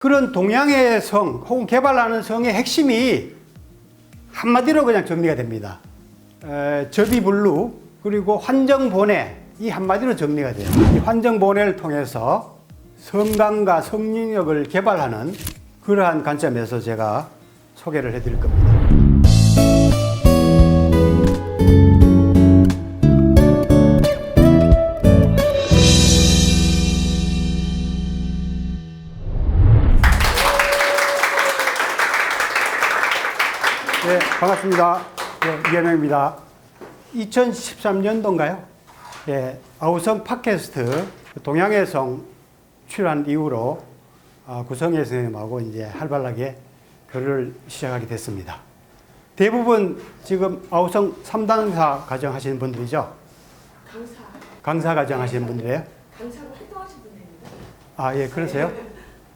그런 동양의 성 혹은 개발하는 성의 핵심이 한마디로 그냥 정리가 됩니다. 접이불루 그리고 환정본해, 이 한마디로 정리가 돼요. 이 환정본해를 통해서 성강과 성능력을 개발하는 그러한 관점에서 제가 소개를 해드릴 겁니다. 네, 반갑습니다. 네, 이현영입니다. 2013년도인가요? 네, 아우성 팟캐스트 동양의 성 출연 이후로 구성혜 선생님하고 이제 활발하게 교류를 시작하게 됐습니다. 대부분 지금 아우성 3단사 과정 하시는 분들이죠? 강사 과정 하시는 분들이에요? 강사로 활동하시는 분입니다. 아, 예, 그러세요?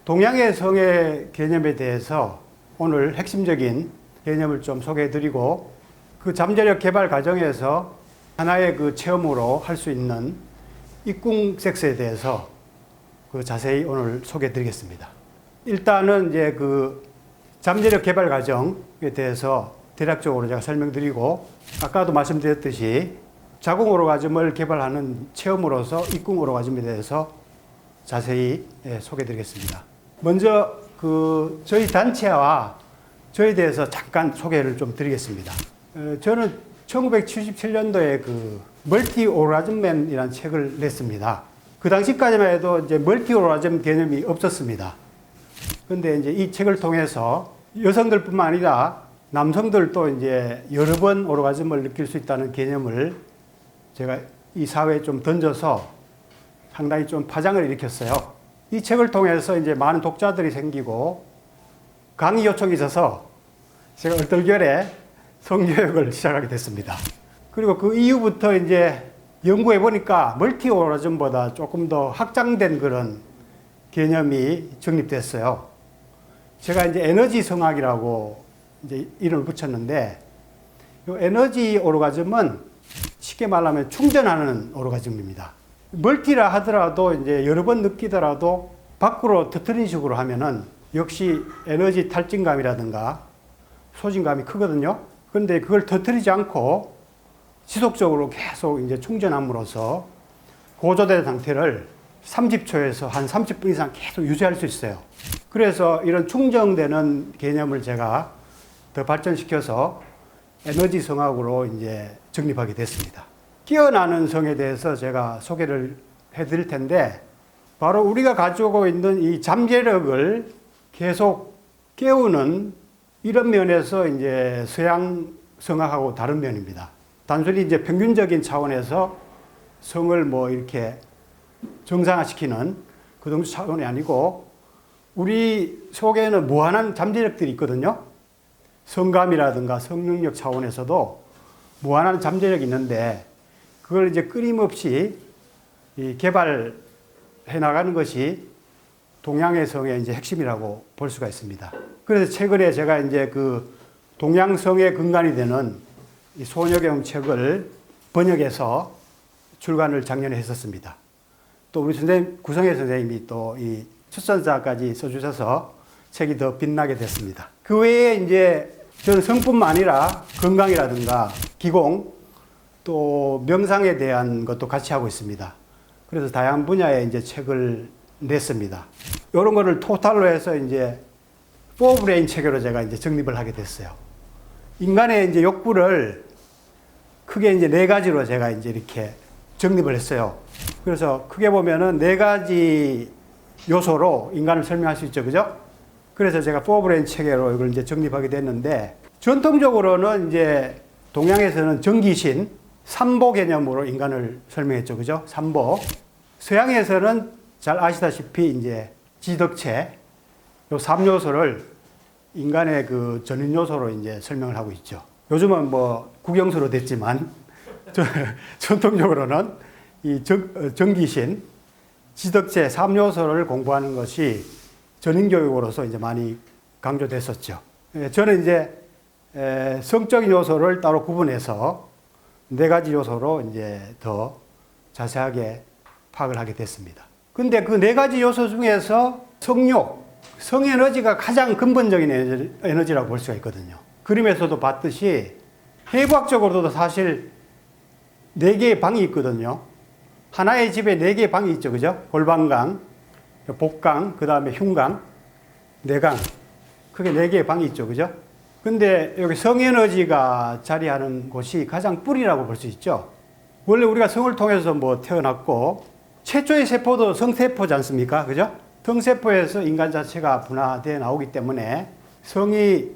동양의 성의 개념에 대해서 오늘 핵심적인 개념을 좀 소개해드리고 그 잠재력 개발 과정에서 하나의 그 체험으로 할 수 있는 입궁 섹스에 대해서 그 자세히 오늘 소개해드리겠습니다. 일단은 이제 그 잠재력 개발 과정에 대해서 대략적으로 제가 설명드리고 아까도 말씀드렸듯이 자궁 오르가즘을 개발하는 체험으로서 입궁 오르가즘에 대해서 자세히 소개해드리겠습니다. 먼저 그 저희 단체와 저에 대해서 잠깐 소개를 좀 드리겠습니다. 저는 1977년도에 그 멀티 오라즘맨이라는 책을 냈습니다. 그 당시까지만 해도 이제 멀티 오라즘 개념이 없었습니다. 근데 이제 이 책을 통해서 여성들뿐만 아니라 남성들도 이제 여러 번 오르가즘을 느낄 수 있다는 개념을 제가 이 사회에 좀 던져서 상당히 좀 파장을 일으켰어요. 이 책을 통해서 이제 많은 독자들이 생기고 강의 요청이 있어서 제가 얼떨결에 성교육을 시작하게 됐습니다. 그리고 그 이후부터 이제 연구해 보니까 멀티 오라즘보다 조금 더 확장된 그런 개념이 정립됐어요. 제가 이제 에너지 성학이라고 이제 이름을 붙였는데, 이 에너지 오르가즘은 쉽게 말하면 충전하는 오르가즘입니다. 멀티라 하더라도 이제 여러 번 느끼더라도 밖으로 터트린 식으로 하면은 역시 에너지 탈진감이라든가 소진감이 크거든요. 그런데 그걸 터뜨리지 않고 지속적으로 계속 이제 충전함으로써 고조된 상태를 30초에서 한 30분 이상 계속 유지할 수 있어요. 그래서 이런 충전되는 개념을 제가 더 발전시켜서 에너지 성학으로 이제 정립하게 됐습니다. 깨어나는 성에 대해서 제가 소개를 해드릴 텐데, 바로 우리가 가지고 있는 이 잠재력을 계속 깨우는 이런 면에서 이제 서양 성학하고 다른 면입니다. 단순히 이제 평균적인 차원에서 성을 뭐 이렇게 정상화시키는 그 정도 차원이 아니고 우리 속에는 무한한 잠재력들이 있거든요. 성감이라든가 성능력 차원에서도 무한한 잠재력이 있는데 그걸 이제 끊임없이 개발해 나가는 것이 동양의 성의 이제 핵심이라고 볼 수가 있습니다. 그래서 최근에 제가 이제 그 동양성의 근간이 되는 이 소녀경 책을 번역해서 출간을 작년에 했었습니다. 또 우리 선생님, 구성혜 선생님이 또 이 추천사까지 써주셔서 책이 더 빛나게 됐습니다. 그 외에 이제 저는 성뿐만 아니라 건강이라든가 기공 또 명상에 대한 것도 같이 하고 있습니다. 그래서 다양한 분야의 이제 책을 냈습니다. 이런 거를 토탈로 해서 이제 포브레인 체계로 제가 이제 정립을 하게 됐어요. 인간의 이제 욕구를 크게 이제 네 가지로 제가 이제 이렇게 정립을 했어요. 그래서 크게 보면은 네 가지 요소로 인간을 설명할 수 있죠. 그죠? 그래서 제가 포브레인 체계로 이걸 이제 정립하게 됐는데, 전통적으로는 이제 동양에서는 정기신, 삼보 개념으로 인간을 설명했죠. 그죠? 삼보. 서양에서는 잘 아시다시피 이제 지덕체, 요 3요소를 인간의 그 전인 요소로 이제 설명을 하고 있죠. 요즘은 뭐 국영수로 됐지만 전통적으로는 이 정기신, 지덕체 3요소를 공부하는 것이 전인 교육으로서 이제 많이 강조됐었죠. 저는 이제 성적인 요소를 따로 구분해서 네 가지 요소로 이제 더 자세하게 파악을 하게 됐습니다. 근데 그 네 가지 요소 중에서 성욕, 성 에너지가 가장 근본적인 에너지라고 볼 수가 있거든요. 그림에서도 봤듯이 해부학적으로도 사실 4개의 방이 있거든요. 하나의 집에 4개의 방이 있죠. 그죠? 골방강, 복강, 그 다음에 흉강, 내강. 크게 4개의 방이 있죠. 그죠? 근데 여기 성에너지가 자리하는 곳이 가장 뿌리라고 볼 수 있죠. 원래 우리가 성을 통해서 뭐 태어났고, 최초의 세포도 성세포지 않습니까? 그죠? 성세포에서 인간 자체가 분화되어 나오기 때문에 성이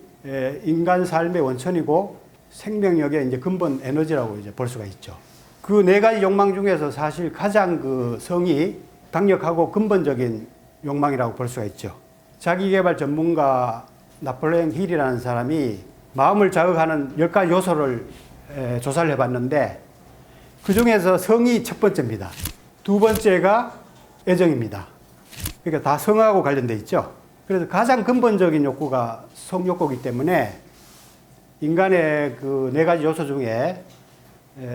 인간 삶의 원천이고 생명력의 이제 근본 에너지라고 이제 볼 수가 있죠. 그 4가지 욕망 중에서 사실 가장 그 성이 강력하고 근본적인 욕망이라고 볼 수가 있죠. 자기개발 전문가 나폴레옹 힐이라는 사람이 마음을 자극하는 10가지 요소를 조사를 해봤는데 그 중에서 성이 첫 번째입니다. 두 번째가 애정입니다. 그러니까 다 성하고 관련돼 있죠. 그래서 가장 근본적인 욕구가 성욕구이기 때문에 인간의 그 4가지 요소 중에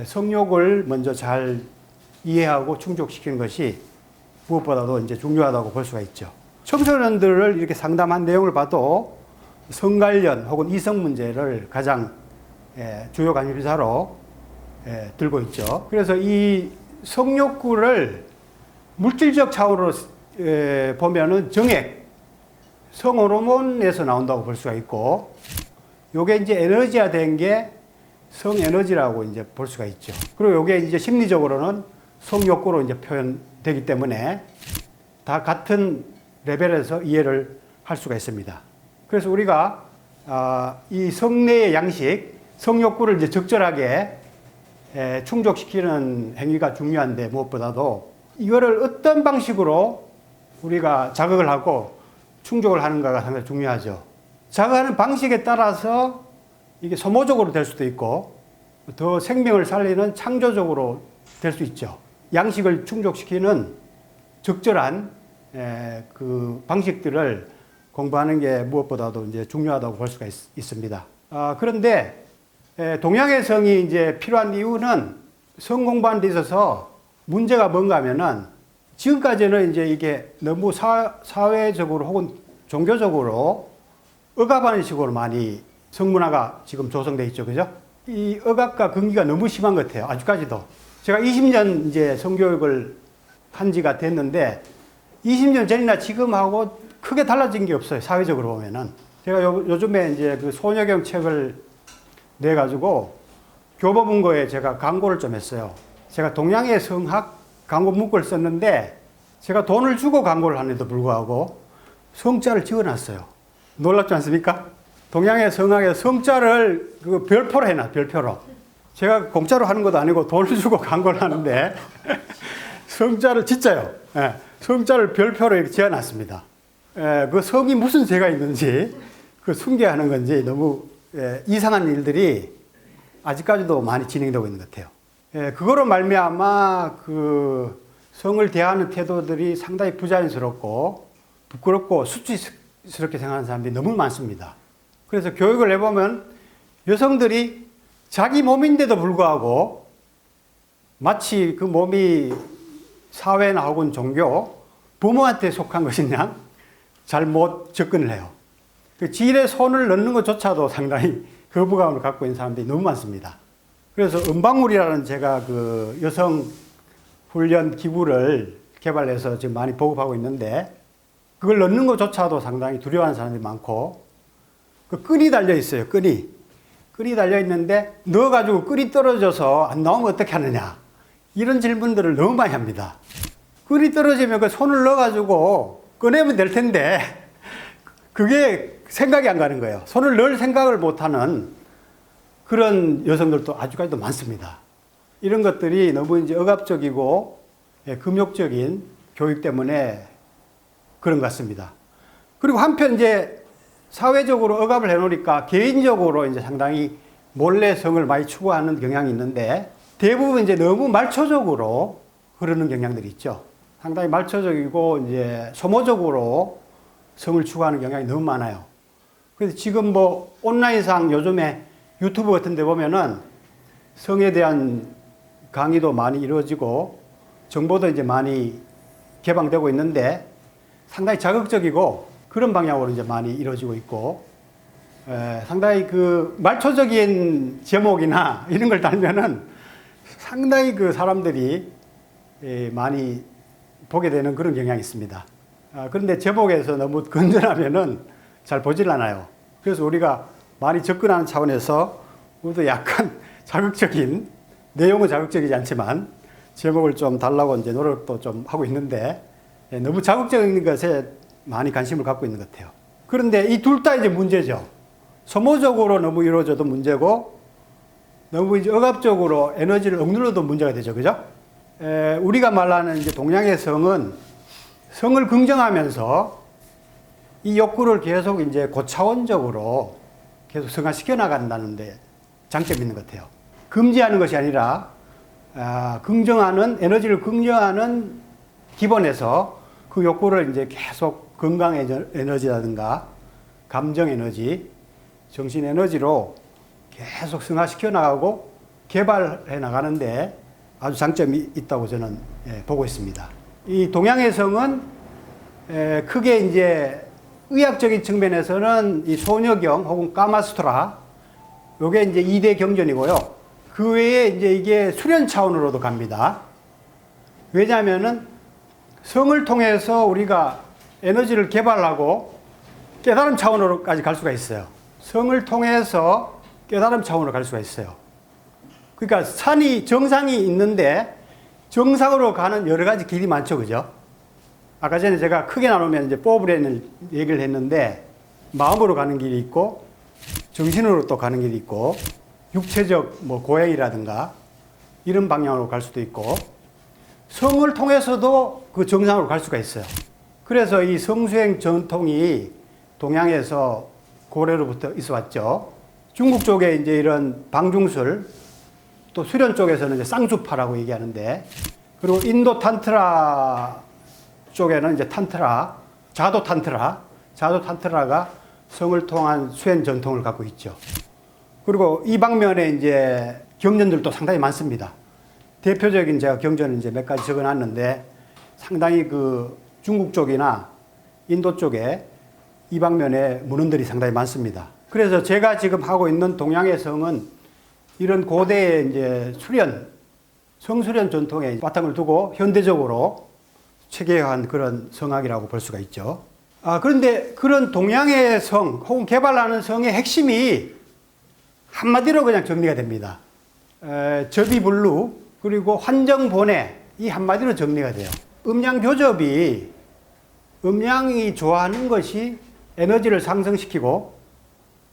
성욕을 먼저 잘 이해하고 충족시키는 것이 무엇보다도 이제 중요하다고 볼 수가 있죠. 청소년들을 이렇게 상담한 내용을 봐도 성 관련 혹은 이성 문제를 가장 주요 관심사로 들고 있죠. 그래서 이 성욕구를 물질적 차원으로 보면은 정액, 성호르몬에서 나온다고 볼 수가 있고, 요게 이제 에너지화 된 게 성에너지라고 이제 볼 수가 있죠. 그리고 요게 이제 심리적으로는 성욕구로 이제 표현되기 때문에 다 같은 레벨에서 이해를 할 수가 있습니다. 그래서 우리가 이 성내의 양식, 성욕구를 이제 적절하게 충족시키는 행위가 중요한데 무엇보다도 이거를 어떤 방식으로 우리가 자극을 하고 충족을 하는가가 상당히 중요하죠. 자극하는 방식에 따라서 이게 소모적으로 될 수도 있고 더 생명을 살리는 창조적으로 될 수 있죠. 양식을 충족시키는 적절한 그 방식들을 공부하는 게 무엇보다도 이제 중요하다고 볼 수가 있습니다. 그런데 동양의 성이 이제 필요한 이유는 성 공부하는 데 있어서 문제가 뭔가 하면은 지금까지는 이제 이게 너무 사회적으로 혹은 종교적으로 억압하는 식으로 많이 성문화가 지금 조성되어 있죠. 그죠? 이 억압과 금기가 너무 심한 것 같아요. 아직까지도. 제가 20년 이제 성교육을 한 지가 됐는데 20년 전이나 지금하고 크게 달라진 게 없어요. 사회적으로 보면은. 제가 요즘에 이제 그 소녀경 책을 내가지고 교보문고에 제가 광고를 좀 했어요. 제가 동양의 성학 광고 문구를 썼는데 제가 돈을 주고 광고를 하는데도 불구하고 성자를 지어놨어요. 놀랍지 않습니까? 동양의 성학의 성자를 그 별표로 해놔, 별표로. 제가 공짜로 하는 것도 아니고 돈을 주고 광고를 하는데 성자를 진짜요. 예, 성자를 별표로 이렇게 지어놨습니다. 그 성이 무슨 죄가 있는지 그 숭배하는 건지 너무 이상한 일들이 아직까지도 많이 진행되고 있는 것 같아요. 그거로 말미암아 그 성을 대하는 태도들이 상당히 부자연스럽고 부끄럽고 수치스럽게 생각하는 사람들이 너무 많습니다. 그래서 교육을 해보면 여성들이 자기 몸인데도 불구하고 마치 그 몸이 사회나 혹은 종교, 부모한테 속한 것이냐 잘못 접근을 해요. 그 지일에 손을 넣는 것조차도 상당히 거부감을 갖고 있는 사람들이 너무 많습니다. 그래서 은방울이라는 제가 그 여성 훈련 기구를 개발해서 지금 많이 보급하고 있는데 그걸 넣는 것조차도 상당히 두려워하는 사람들이 많고 그 끈이 달려 있어요. 끈이 달려 있는데 넣어가지고 끈이 떨어져서 안 나오면 어떻게 하느냐 이런 질문들을 너무 많이 합니다. 끈이 떨어지면 그 손을 넣어가지고 꺼내면 될 텐데 그게 생각이 안 가는 거예요. 손을 넣을 생각을 못하는 그런 여성들도 아직까지도 많습니다. 이런 것들이 너무 이제 억압적이고 금욕적인 교육 때문에 그런 것 같습니다. 그리고 한편 이제 사회적으로 억압을 해놓으니까 개인적으로 이제 상당히 몰래 성을 많이 추구하는 경향이 있는데 대부분 이제 너무 말초적으로 흐르는 경향들이 있죠. 상당히 말초적이고 이제 소모적으로 성을 추구하는 경향이 너무 많아요. 그래서 지금 뭐 온라인상 요즘에 유튜브 같은 데 보면은 성에 대한 강의도 많이 이루어지고 정보도 이제 많이 개방되고 있는데 상당히 자극적이고 그런 방향으로 이제 많이 이루어지고 있고, 상당히 그 말초적인 제목이나 이런 걸 달면은 상당히 그 사람들이 많이 보게 되는 그런 경향이 있습니다. 그런데 제목에서 너무 건전하면은 잘 보질 않아요. 그래서 우리가 많이 접근하는 차원에서 우리도 약간 자극적인, 내용은 자극적이지 않지만 제목을 좀 달라고 이제 노력도 좀 하고 있는데, 너무 자극적인 것에 많이 관심을 갖고 있는 것 같아요. 그런데 이 둘 다 이제 문제죠. 소모적으로 너무 이루어져도 문제고, 너무 이제 억압적으로 에너지를 억눌러도 문제가 되죠. 그죠? 우리가 말하는 이제 동양의 성은 성을 긍정하면서 이 욕구를 계속 이제 고차원적으로 계속 승화시켜 나간다는데 장점이 있는 것 같아요. 금지하는 것이 아니라, 긍정하는, 에너지를 긍정하는 기본에서 그 욕구를 이제 계속 건강 에너지라든가 감정 에너지, 정신 에너지로 계속 승화시켜 나가고 개발해 나가는데 아주 장점이 있다고 저는 보고 있습니다. 이 동양의 성은 크게 이제 의학적인 측면에서는 이 소녀경 혹은 까마수트라, 요게 이제 2대 경전이고요. 그 외에 이제 이게 수련 차원으로도 갑니다. 왜냐하면은 성을 통해서 우리가 에너지를 개발하고 깨달음 차원으로까지 갈 수가 있어요. 성을 통해서 깨달음 차원으로 갈 수가 있어요. 그러니까 정상이 있는데 정상으로 가는 여러 가지 길이 많죠. 그죠? 아까 전에 제가 크게 나누면 이제 포브레는 얘기를 했는데, 마음으로 가는 길이 있고, 정신으로 또 가는 길이 있고, 육체적 뭐 고행이라든가 이런 방향으로 갈 수도 있고, 성을 통해서도 그 정상으로 갈 수가 있어요. 그래서 이 성수행 전통이 동양에서 고래로부터 있어 왔죠. 중국 쪽에 이제 이런 방중술, 또 수련 쪽에서는 이제 쌍수파라고 얘기하는데, 그리고 인도 탄트라 쪽에는 이제 탄트라, 자도 탄트라가 성을 통한 수행 전통을 갖고 있죠. 그리고 이 방면에 이제 경전들도 상당히 많습니다. 대표적인 제가 경전을 이제 몇 가지 적어 놨는데, 상당히 그 중국 쪽이나 인도 쪽에 이 방면에 문헌들이 상당히 많습니다. 그래서 제가 지금 하고 있는 동양의 성은 이런 고대의 이제 성수련 전통에 바탕을 두고 현대적으로 체계화한 그런 성학이라고 볼 수가 있죠. 그런데 그런 동양의 성 혹은 개발하는 성의 핵심이 한마디로 그냥 정리가 됩니다. 접이불루 그리고 환정본해, 이 한마디로 정리가 돼요. 음양교접이, 음양이 좋아하는 것이 에너지를 상승시키고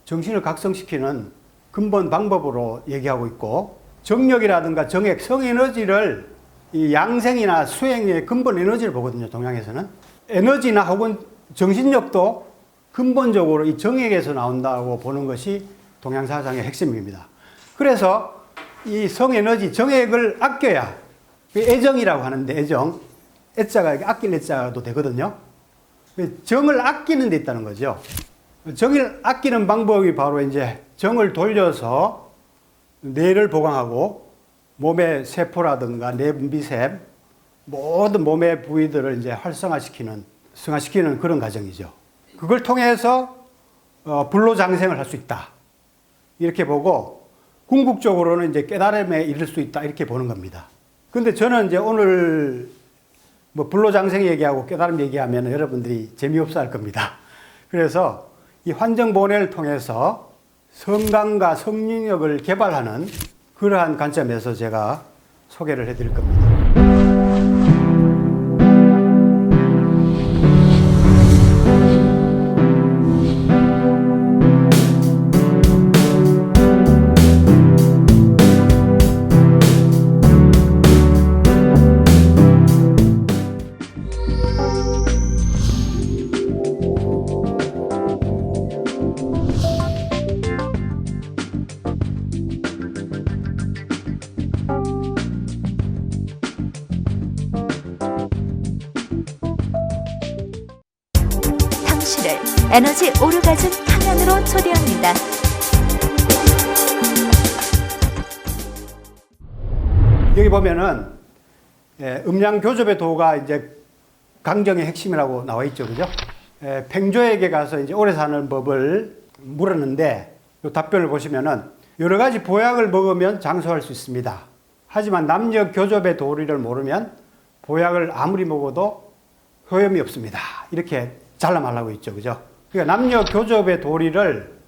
정신을 각성시키는 근본 방법으로 얘기하고 있고, 정력이라든가 정액, 성에너지를 이 양생이나 수행의 근본 에너지를 보거든요. 동양에서는 에너지나 혹은 정신력도 근본적으로 이 정액에서 나온다고 보는 것이 동양 사상의 핵심입니다. 그래서 이 성에너지, 정액을 아껴야, 애정이라고 하는데, 애자가 아낄 애자도 되거든요. 정을 아끼는 데 있다는 거죠. 정을 아끼는 방법이 바로 이제 정을 돌려서 뇌를 보강하고 몸의 세포라든가 내분비샘, 모든 몸의 부위들을 이제 승화시키는 그런 과정이죠. 그걸 통해서 불로장생을 할 수 있다, 이렇게 보고, 궁극적으로는 이제 깨달음에 이를 수 있다, 이렇게 보는 겁니다. 근데 저는 이제 오늘 뭐 불로장생 얘기하고 깨달음 얘기하면 여러분들이 재미없어 할 겁니다. 그래서 이 환정본해를 통해서 성감과 성능력을 개발하는 그러한 관점에서 제가 소개를 해드릴 겁니다. 당신을 에너지 오르가즘 탕양으로 초대합니다. 여기 보면은 음양 교접의 도가 이제 강정의 핵심이라고 나와 있죠, 그죠? 팽조에게 가서 이제 오래 사는 법을 물었는데 이 답변을 보시면은 여러 가지 보약을 먹으면 장수할 수 있습니다. 하지만 남녀 교접의 도리를 모르면 보약을 아무리 먹어도 효험이 없습니다. 이렇게 잘라말하고 있죠, 그죠? 그러니까 남녀 교접의 도리를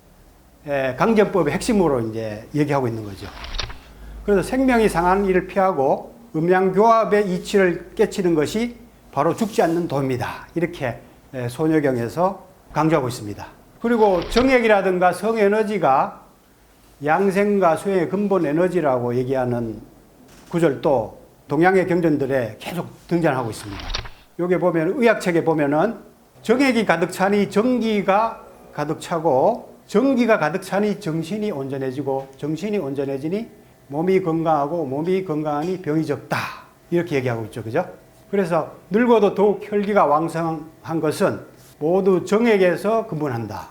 강정법의 핵심으로 이제 얘기하고 있는 거죠. 그래서 생명이 상하는 일을 피하고 음양교합의 이치를 깨치는 것이 바로 죽지 않는 도입니다. 이렇게 소녀경에서 강조하고 있습니다. 그리고 정액이라든가 성에너지가 양생과 수행의 근본 에너지라고 얘기하는 구절도 동양의 경전들에 계속 등장하고 있습니다. 여기 보면 의학책에 보면은 정액이 가득 차니 정기가 가득 차고 정기가 가득 차니 정신이 온전해지고 정신이 온전해지니 몸이 건강하고 몸이 건강하니 병이 적다. 이렇게 얘기하고 있죠. 그죠? 그래서 늙어도 더욱 혈기가 왕성한 것은 모두 정액에서 근본한다.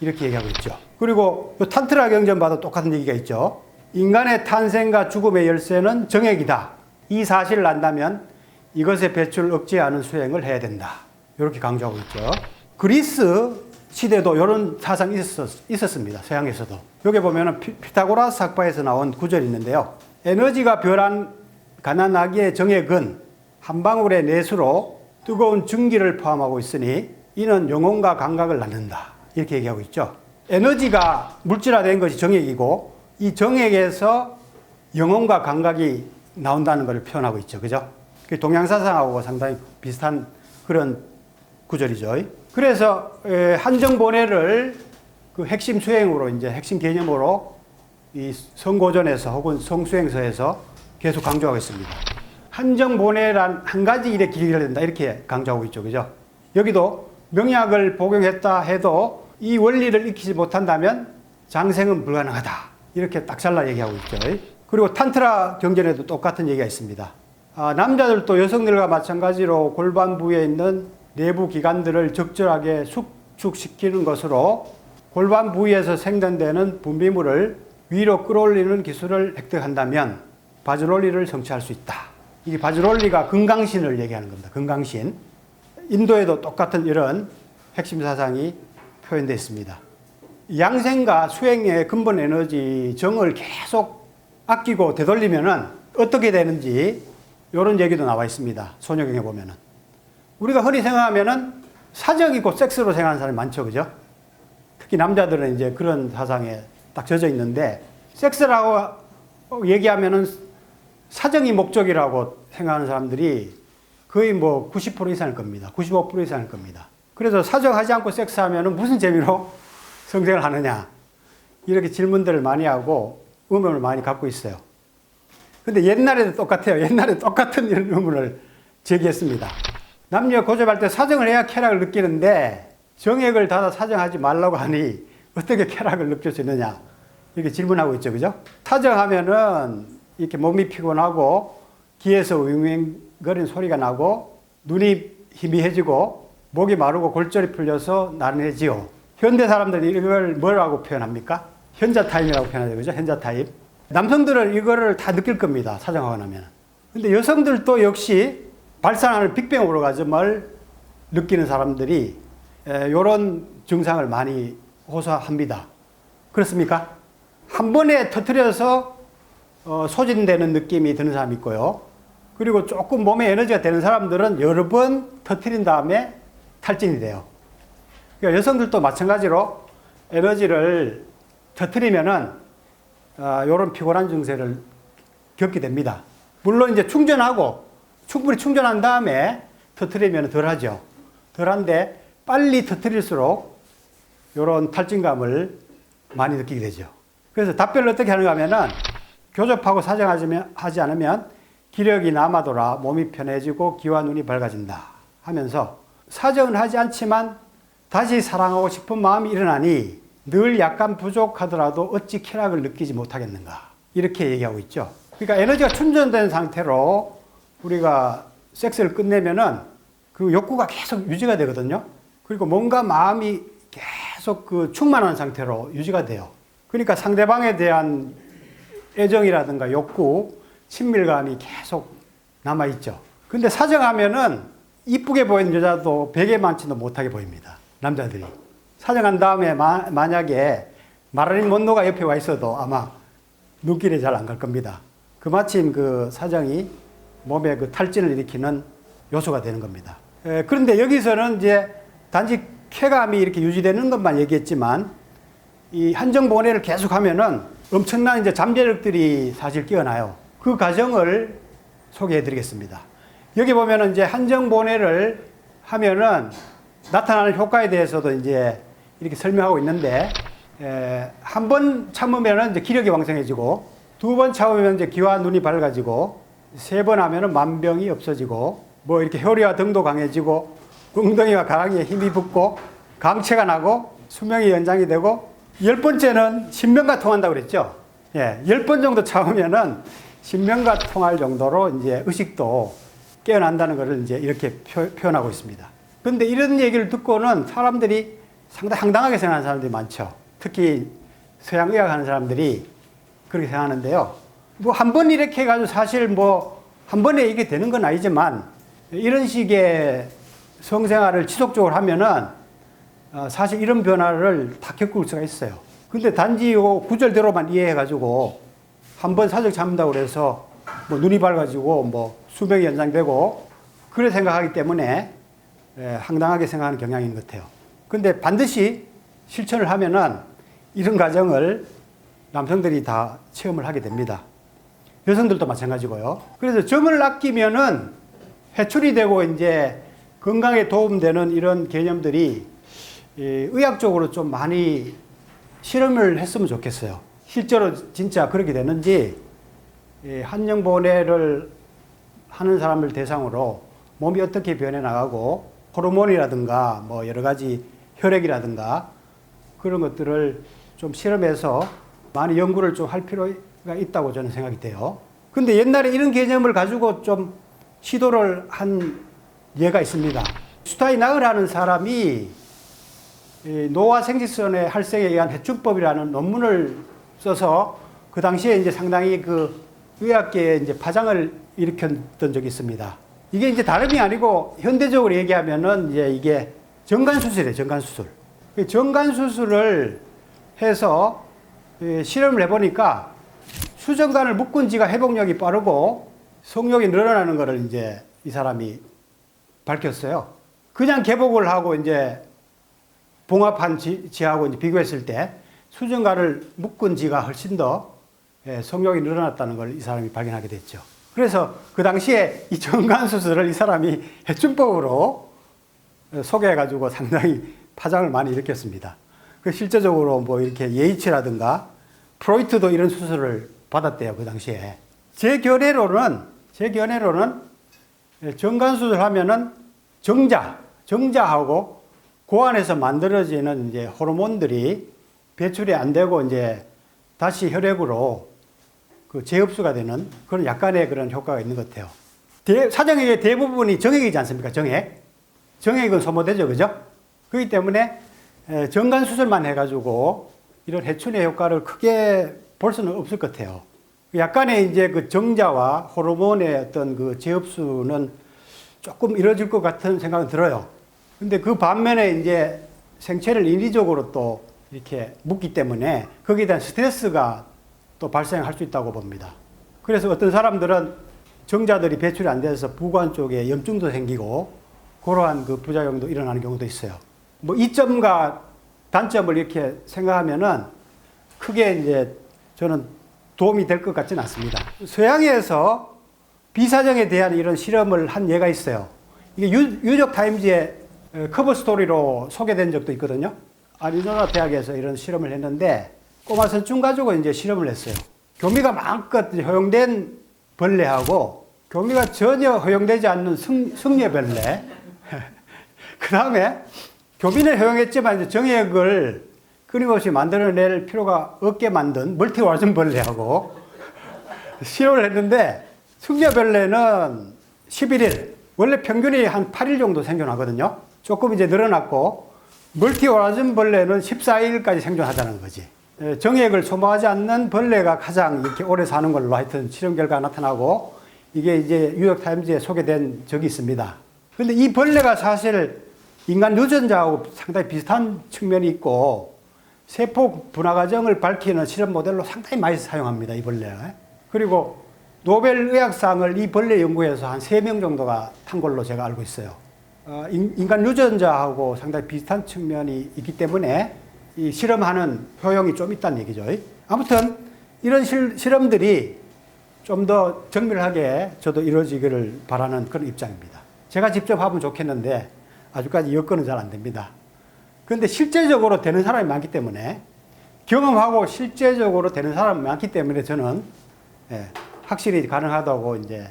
이렇게 얘기하고 있죠. 그리고 탄트라 경전 봐도 똑같은 얘기가 있죠. 인간의 탄생과 죽음의 열쇠는 정액이다. 이 사실을 안다면 이것의 배출을 억제하는 수행을 해야 된다. 이렇게 강조하고 있죠. 그리스 시대도 이런 사상이 있었습니다. 서양에서도. 여기 보면 피타고라스 학파에서 나온 구절이 있는데요. 에너지가 별한 가난하기의 정액은 한 방울의 내수로 뜨거운 증기를 포함하고 있으니 이는 영혼과 감각을 낳는다. 이렇게 얘기하고 있죠. 에너지가 물질화된 것이 정액이고 이 정액에서 영혼과 감각이 나온다는 것을 표현하고 있죠. 그죠? 동양사상하고 상당히 비슷한 그런 구절이죠. 그래서 한정본회를 그 핵심 수행으로 이제 핵심 개념으로 이 성고전에서 혹은 성수행서에서 계속 강조하고 있습니다. 한정본회란 한 가지 일에 기여해야 된다 이렇게 강조하고 있죠. 그죠? 여기도 명약을 복용했다 해도 이 원리를 익히지 못한다면 장생은 불가능하다. 이렇게 딱 잘라 얘기하고 있죠. 그리고 탄트라 경전에도 똑같은 얘기가 있습니다. 남자들도 여성들과 마찬가지로 골반 부위에 있는 내부 기관들을 적절하게 숙축시키는 것으로 골반 부위에서 생성되는 분비물을 위로 끌어올리는 기술을 획득한다면 바즈롤리를 성취할 수 있다. 이게 바즈롤리가 금강신을 얘기하는 겁니다. 금강신. 인도에도 똑같은 이런 핵심 사상이 표현되어 있습니다. 양생과 수행의 근본 에너지 정을 계속 아끼고 되돌리면은 어떻게 되는지 이런 얘기도 나와 있습니다. 소녀경에 보면은. 우리가 흔히 생각하면은 사정이 곧 섹스로 생각하는 사람이 많죠. 그죠? 특히 남자들은 이제 그런 사상에 딱 젖어 있는데 섹스라고 얘기하면은 사정이 목적이라고 생각하는 사람들이 거의 뭐 90% 이상일 겁니다. 95% 이상일 겁니다. 그래서 사정하지 않고 섹스하면은 무슨 재미로 성생을 하느냐. 이렇게 질문들을 많이 하고 의문을 많이 갖고 있어요. 근데 옛날에도 똑같아요. 옛날에 똑같은 이런 의문을 제기했습니다. 남녀 고접할 때 사정을 해야 쾌락을 느끼는데 정액을 닫아 사정하지 말라고 하니 어떻게 쾌락을 느낄 수 있느냐. 이렇게 질문하고 있죠. 그죠? 사정하면은 이렇게 몸이 피곤하고 귀에서 윙윙거리는 소리가 나고 눈이 희미해지고 목이 마르고 골절이 풀려서 나른해지요. 현대 사람들이 이걸 뭐라고 표현합니까? 현자 타임이라고 표현하죠. 그죠? 현자 타임. 남성들은 이거를 다 느낄 겁니다. 사정하고 나면. 근데 여성들도 역시 발산하는 빅뱅 오르가즘을 느끼는 사람들이 이런 증상을 많이 호소합니다. 그렇습니까? 한 번에 터뜨려서 소진되는 느낌이 드는 사람이 있고요. 그리고 조금 몸에 에너지가 되는 사람들은 여러 번 터뜨린 다음에 탈진이 돼요. 그러니까 여성들도 마찬가지로 에너지를 터뜨리면은 이런 피곤한 증세를 겪게 됩니다. 물론 이제 충분히 충전한 다음에 터뜨리면 덜하죠. 덜한데 빨리 터뜨릴수록 이런 탈진감을 많이 느끼게 되죠. 그래서 답변을 어떻게 하는가 하면은 교접하고 사정하지 않으면 기력이 남아돌아 몸이 편해지고 귀와 눈이 밝아진다 하면서 사정은 하지 않지만 다시 사랑하고 싶은 마음이 일어나니 늘 약간 부족하더라도 어찌 쾌락을 느끼지 못하겠는가 이렇게 얘기하고 있죠. 그러니까 에너지가 충전된 상태로 우리가 섹스를 끝내면은 그 욕구가 계속 유지가 되거든요. 그리고 뭔가 마음이 계속 그 충만한 상태로 유지가 돼요. 그러니까 상대방에 대한 애정이라든가 욕구, 친밀감이 계속 남아있죠. 근데 사정하면은 이쁘게 보이는 여자도 베개 많지도 못하게 보입니다. 남자들이. 사정한 다음에 만약에 마를린 먼로가 옆에 와 있어도 아마 눈길에 잘 안 갈 겁니다. 그마침 그 사정이 몸에 그 탈진을 일으키는 요소가 되는 겁니다. 그런데 여기서는 이제 단지 쾌감이 이렇게 유지되는 것만 얘기했지만 이 한정보내를 계속하면은 엄청난 이제 잠재력들이 사실 깨어나요. 그 과정을 소개해 드리겠습니다. 여기 보면은 이제 한정보내를 하면은 나타나는 효과에 대해서도 이제 이렇게 설명하고 있는데, 한 번 참으면은 이제 기력이 왕성해지고, 두 번 참으면 이제 귀와 눈이 밝아지고, 세 번 하면은 만병이 없어지고, 뭐 이렇게 혈류와 등도 강해지고, 엉덩이와 가랑이에 힘이 붙고, 강체가 나고, 수명이 연장이 되고, 10번째는 신명과 통한다고 그랬죠? 예, 10번 정도 참으면은 신명과 통할 정도로 이제 의식도 깨어난다는 것을 이제 이렇게 표현하고 있습니다. 근데 이런 얘기를 듣고는 사람들이 상당히 황당하게 생각하는 사람들이 많죠. 특히 서양 의학 하는 사람들이 그렇게 생각하는데요. 뭐 한 번 이렇게 해가지고 사실 뭐 한 번에 이게 되는 건 아니지만 이런 식의 성생활을 지속적으로 하면은 사실 이런 변화를 다 겪을 수가 있어요. 근데 단지 요 구절대로만 이해해가지고 한 번 사적 참는다고 그래서 뭐 눈이 밝아지고 뭐 수명이 연장되고 그래 생각하기 때문에 황당하게 생각하는 경향이 있는 것 같아요. 근데 반드시 실천을 하면은 이런 과정을 남성들이 다 체험을 하게 됩니다. 여성들도 마찬가지고요. 그래서 정을 아끼면은 해출이 되고 이제 건강에 도움되는 이런 개념들이 의학적으로 좀 많이 실험을 했으면 좋겠어요. 실제로 진짜 그렇게 되는지 한정보내를 하는 사람을 대상으로 몸이 어떻게 변해 나가고 호르몬이라든가 뭐 여러 가지 혈액이라든가 그런 것들을 좀 실험해서 많이 연구를 좀 할 필요가 있다고 저는 생각이 돼요. 근데 옛날에 이런 개념을 가지고 좀 시도를 한 예가 있습니다. 슈타인하우라는 사람이 노화 생식선의 활성에 의한 해충법이라는 논문을 써서 그 당시에 이제 상당히 그 의학계에 이제 파장을 일으켰던 적이 있습니다. 이게 이제 다름이 아니고 현대적으로 얘기하면은 이제 이게 정관수술이에요, 정관수술. 정관수술을 해서 실험을 해보니까 수정관을 묶은 지가 회복력이 빠르고 성욕이 늘어나는 것을 이제 이 사람이 밝혔어요. 그냥 개복을 하고 이제 봉합한 지하고 이제 비교했을 때 수정관을 묶은 지가 훨씬 더 성욕이 늘어났다는 걸 이 사람이 발견하게 됐죠. 그래서 그 당시에 이 정관수술을 이 사람이 해충법으로 소개해가지고 상당히 파장을 많이 일으켰습니다. 그 실제적으로 뭐 이렇게 예이치라든가 프로이트도 이런 수술을 받았대요, 그 당시에. 제 견해로는 정관수술 하면은 정자하고 고안에서 만들어지는 이제 호르몬들이 배출이 안 되고 이제 다시 혈액으로 그 재흡수가 되는 그런 약간의 그런 효과가 있는 것 같아요. 사정액의 대부분이 정액이지 않습니까? 정액은 소모되죠, 그죠? 그렇기 때문에 정관수술만 해가지고 이런 해춘의 효과를 크게 볼 수는 없을 것 같아요. 약간의 이제 그 정자와 호르몬의 어떤 그 재흡수는 조금 이루어질 것 같은 생각은 들어요. 근데 그 반면에 이제 생체를 인위적으로 또 이렇게 묶기 때문에 거기에 대한 스트레스가 또 발생할 수 있다고 봅니다. 그래서 어떤 사람들은 정자들이 배출이 안 돼서 부관 쪽에 염증도 생기고 그러한 그 부작용도 일어나는 경우도 있어요. 뭐 이점과 단점을 이렇게 생각하면은 크게 이제 저는 도움이 될 것 같지는 않습니다. 서양에서 비사정에 대한 이런 실험을 한 예가 있어요. 이게 뉴욕 타임즈의 커버 스토리로 소개된 적도 있거든요. 아리조나 대학에서 이런 실험을 했는데 꼬마 선충 가지고 이제 실험을 했어요. 교미가 마음껏 허용된 벌레하고 교미가 전혀 허용되지 않는 승려벌레. 그 다음에 교미는 허용했지만 이제 정액을 끊임없이 만들어낼 필요가 없게 만든 멀티와준 벌레하고 실험을 했는데 승려벌레는 11일, 원래 평균이 한 8일 정도 생존하거든요. 조금 이제 늘어났고 멀티와준 벌레는 14일까지 생존하자는 거지. 정액을 소모하지 않는 벌레가 가장 이렇게 오래 사는 걸로 하여튼 실험 결과가 나타나고 이게 이제 뉴욕 타임즈에 소개된 적이 있습니다. 근데 이 벌레가 사실 인간 유전자하고 상당히 비슷한 측면이 있고 세포 분화 과정을 밝히는 실험 모델로 상당히 많이 사용합니다. 이 벌레. 그리고 노벨 의학상을 이 벌레 연구에서 한 3명 정도가 탄 걸로 제가 알고 있어요. 인간 유전자하고 상당히 비슷한 측면이 있기 때문에 이 실험하는 효용이 좀 있다는 얘기죠. 아무튼 이런 실험들이 좀 더 정밀하게 저도 이루어지기를 바라는 그런 입장입니다. 제가 직접 하면 좋겠는데 아직까지 여건은 잘 안 됩니다. 그런데 실제적으로 되는 사람이 많기 때문에 경험하고 실제적으로 되는 사람이 많기 때문에 저는 확실히 가능하다고 이제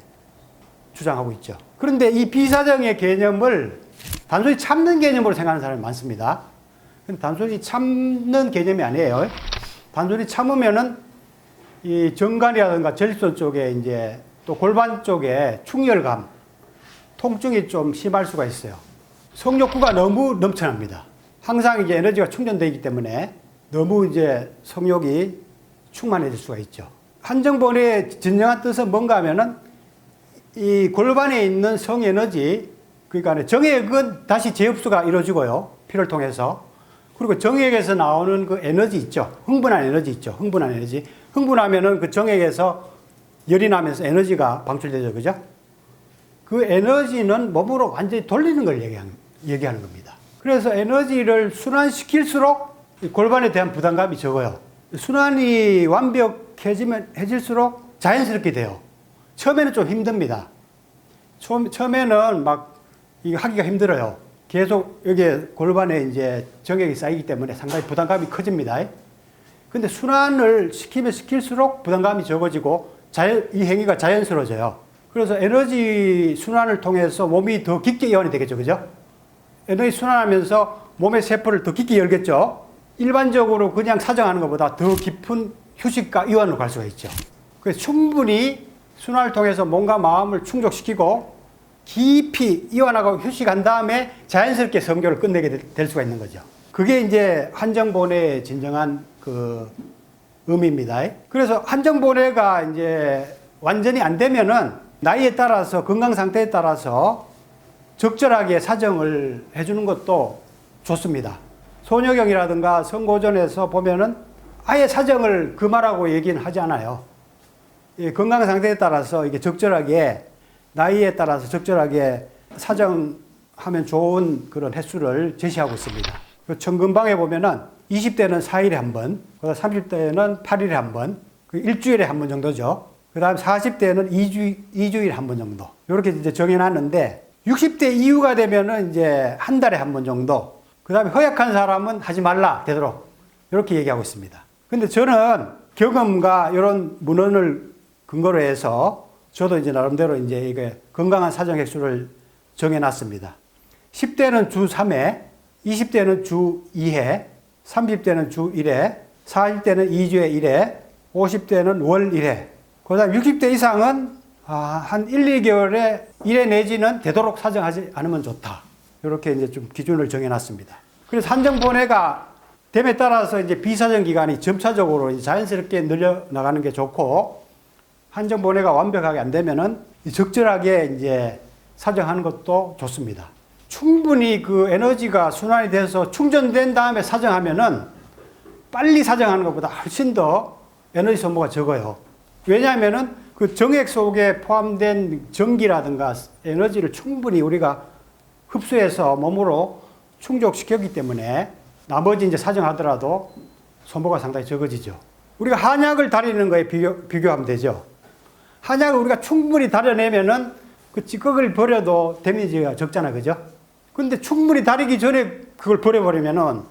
주장하고 있죠. 그런데 이 비사정의 개념을 단순히 참는 개념으로 생각하는 사람이 많습니다. 근데 단순히 참는 개념이 아니에요. 단순히 참으면은 이 정관이라든가 전립선 쪽에 이제 또 골반 쪽에 충혈감, 통증이 좀 심할 수가 있어요. 성욕구가 너무 넘쳐납니다. 항상 이제 에너지가 충전되기 때문에 너무 이제 성욕이 충만해질 수가 있죠. 한정본의 진정한 뜻은 뭔가 하면은 이 골반에 있는 성에너지, 그러니까 정액은 다시 재흡수가 이루어지고요. 피를 통해서. 그리고 정액에서 나오는 그 에너지 있죠. 흥분한 에너지 있죠. 흥분한 에너지. 흥분하면은 그 정액에서 열이 나면서 에너지가 방출되죠. 그죠? 그 에너지는 몸으로 완전히 돌리는 걸 얘기하는 겁니다. 그래서 에너지를 순환시킬수록 골반에 대한 부담감이 적어요. 순환이 완벽해질수록 자연스럽게 돼요. 처음에는 좀 힘듭니다. 처음에는 막 이거 하기가 힘들어요. 계속 여기에 골반에 이제 정액이 쌓이기 때문에 상당히 부담감이 커집니다. 근데 순환을 시키면 시킬수록 부담감이 적어지고 이 행위가 자연스러워져요. 그래서 에너지 순환을 통해서 몸이 더 깊게 이완이 되겠죠. 그죠? 에너지 순환하면서 몸의 세포를 더 깊게 열겠죠. 일반적으로 그냥 사정하는 것보다 더 깊은 휴식과 이완으로 갈 수가 있죠. 그래서 충분히 순환을 통해서 몸과 마음을 충족시키고 깊이 이완하고 휴식한 다음에 자연스럽게 성교를 끝내게 될 수가 있는 거죠. 그게 이제 한정본의 진정한 그 의미입니다. 그래서 한정본회가 이제 완전히 안 되면은 나이에 따라서 건강 상태에 따라서 적절하게 사정을 해주는 것도 좋습니다. 소녀경이라든가 성고전에서 보면은 아예 사정을 금하라고 얘기는 하지 않아요. 건강 상태에 따라서 이게 적절하게 나이에 따라서 적절하게 사정하면 좋은 그런 횟수를 제시하고 있습니다. 그 천금방에 보면은 20대는 4일에 한 번, 그다음 30대는 8일에 한 번, 그 일주일에 한 번 정도죠. 그 다음 40대는 2주일에 한 번 정도. 이렇게 이제 정해놨는데 60대 이후가 되면은 이제 한 달에 한 번 정도. 그 다음에 허약한 사람은 하지 말라 되도록 이렇게 얘기하고 있습니다. 근데 저는 경험과 이런 문헌을 근거로 해서 저도 이제 나름대로 이제 이게 건강한 사정 횟수를 정해놨습니다. 10대는 주 3회, 20대는 주 2회, 30대는 주 1회, 40대는 2주에 1회, 50대는 월 1회. 그 다음 60대 이상은 한 1, 2개월에 1회 내지는 되도록 사정하지 않으면 좋다. 이렇게 이제 좀 기준을 정해놨습니다. 그래서 한정본회가 됨에 따라서 이제 비사정 기간이 점차적으로 이제 자연스럽게 늘려나가는 게 좋고, 한정본회가 완벽하게 안 되면은 적절하게 이제 사정하는 것도 좋습니다. 충분히 그 에너지가 순환이 돼서 충전된 다음에 사정하면은 빨리 사정하는 것보다 훨씬 더 에너지 소모가 적어요. 왜냐하면은 그 정액 속에 포함된 전기라든가 에너지를 충분히 우리가 흡수해서 몸으로 충족시켰기 때문에 나머지 이제 사정하더라도 소모가 상당히 적어지죠. 우리가 한약을 다리는 거에 비교하면 되죠. 한약을 우리가 충분히 다려내면은 그 찌꺼기를 버려도 데미지가 적잖아, 그죠? 근데 충분히 다리기 전에 그걸 버려버리면은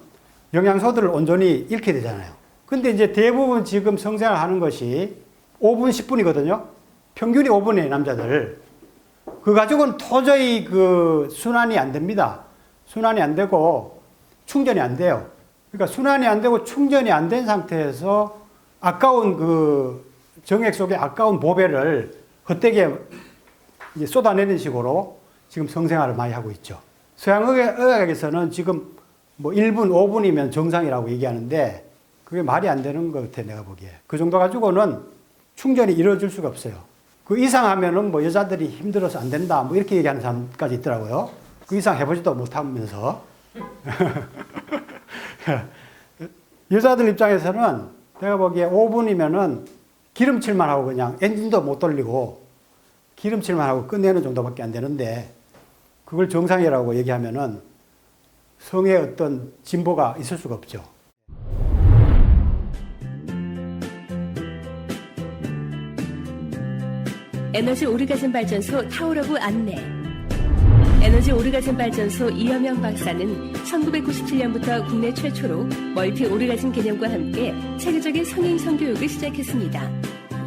영양소들을 온전히 잃게 되잖아요. 근데 이제 대부분 지금 성생활 하는 것이 5분, 10분이거든요. 평균이 5분이에요, 남자들. 그 가지고는 도저히 그 순환이 안 됩니다. 순환이 안 되고 충전이 안 돼요. 그러니까 순환이 안 되고 충전이 안 된 상태에서 아까운 그 정액 속에 아까운 보배를 헛되게 이제 쏟아내는 식으로 지금 성생활을 많이 하고 있죠. 서양의학에서는 지금 뭐 1분, 5분이면 정상이라고 얘기하는데 그게 말이 안 되는 것 같아, 내가 보기에. 그 정도 가지고는 충전이 이루어질 수가 없어요. 그 이상 하면은 뭐 여자들이 힘들어서 안 된다. 뭐 이렇게 얘기하는 사람까지 있더라고요. 그 이상 해보지도 못하면서. 여자들 입장에서는 내가 보기에 5분이면은 기름칠만 하고 그냥 엔진도 못 돌리고 기름칠만 하고 끝내는 정도밖에 안 되는데 그걸 정상이라고 얘기하면은 성에 어떤 진보가 있을 수가 없죠. 에너지 오르가즘 발전소 타오러브 안내. 에너지 오르가즘 발전소 이여명 박사는 1997년부터 국내 최초로 멀티 오르가즘 개념과 함께 체계적인 성인 성교육을 시작했습니다.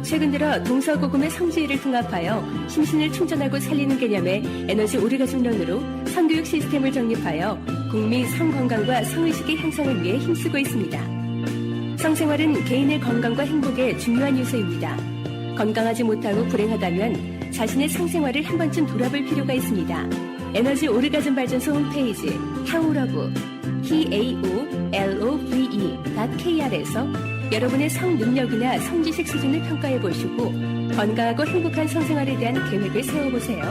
최근 들어 동서고금의 성지혜를 통합하여 심신을 충전하고 살리는 개념의 에너지 오르가즘론으로 성교육 시스템을 정립하여 국민 성건강과 성의식의 향상을 위해 힘쓰고 있습니다. 성생활은 개인의 건강과 행복의 중요한 요소입니다. 건강하지 못하고 불행하다면 자신의 성생활을 한 번쯤 돌아볼 필요가 있습니다. 에너지 오르가즘 발전소 홈페이지 타오러브 taolove.kr에서 여러분의 성 능력이나 성지식 수준을 평가해 보시고 건강하고 행복한 성생활에 대한 계획을 세워보세요.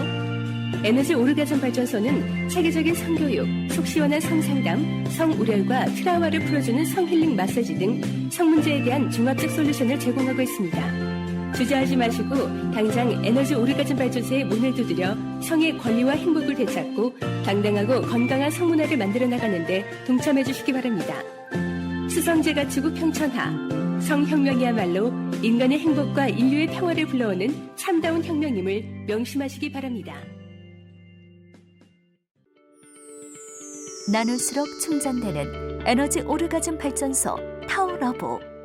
에너지 오르가즘 발전소는 체계적인 성교육, 속 시원한 성상담, 성우렬과 트라우마를 풀어주는 성힐링 마사지 등 성문제에 대한 종합적 솔루션을 제공하고 있습니다. 주저하지 마시고 당장 에너지 오르가즘 발전소에 문을 두드려 성의 권리와 행복을 되찾고 당당하고 건강한 성문화를 만들어 나가는데 동참해 주시기 바랍니다. 수성제가 추구 평천하, 성혁명이야말로 인간의 행복과 인류의 평화를 불러오는 참다운 혁명임을 명심하시기 바랍니다. 나눌수록 충전되는 에너지 오르가즘 발전소 타오러브.